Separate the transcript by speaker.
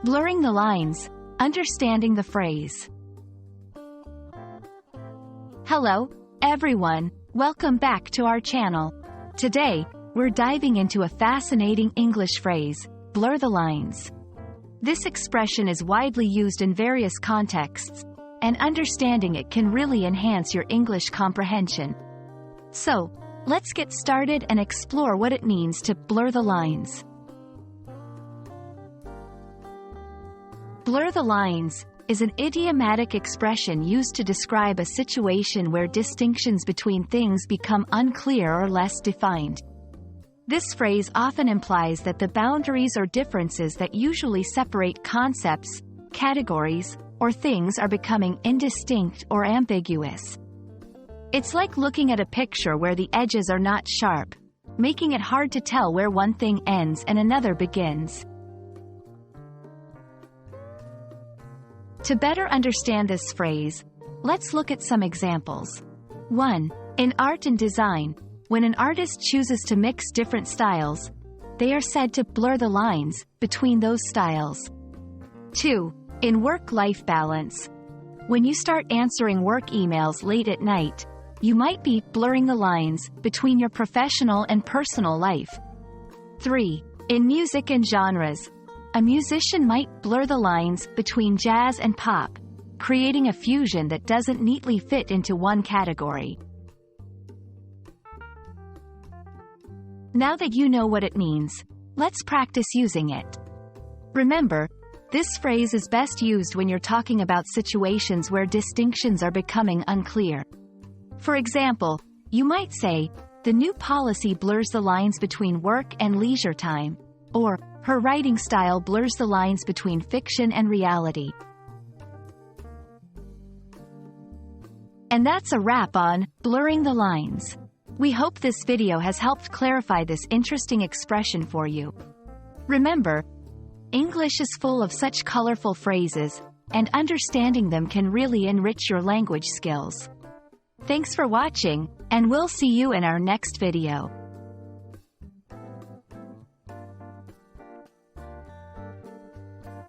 Speaker 1: Blurring the lines, understanding the phrase. Hello, everyone, welcome back to our channel. Today, we're diving into a fascinating English phrase, blur the lines. This expression is widely used in various contexts, and understanding it can really enhance your English comprehension. So, let's get started and explore what it means to blur the lines. Blur the lines is an idiomatic expression used to describe a situation where distinctions between things become unclear or less defined. This phrase often implies that the boundaries or differences that usually separate concepts, categories, or things are becoming indistinct or ambiguous. It's like looking at a picture where the edges are not sharp, making it hard to tell where one thing ends and another begins. To better understand this phrase, let's look at some examples. 1. In art and design, when an artist chooses to mix different styles, they are said to blur the lines between those styles. 2. In work-life balance, when you start answering work emails late at night, you might be blurring the lines between your professional and personal life. 3. In music and genres, a musician might blur the lines between jazz and pop, creating a fusion that doesn't neatly fit into one category. Now that you know what it means, let's practice using it. Remember, this phrase is best used when you're talking about situations where distinctions are becoming unclear. For example, you might say, "The new policy blurs the lines between work and leisure time," or "Her writing style blurs the lines between fiction and reality." And that's a wrap on blurring the lines. We hope this video has helped clarify this interesting expression for you. Remember, English is full of such colorful phrases, and understanding them can really enrich your language skills. Thanks for watching, and we'll see you in our next video.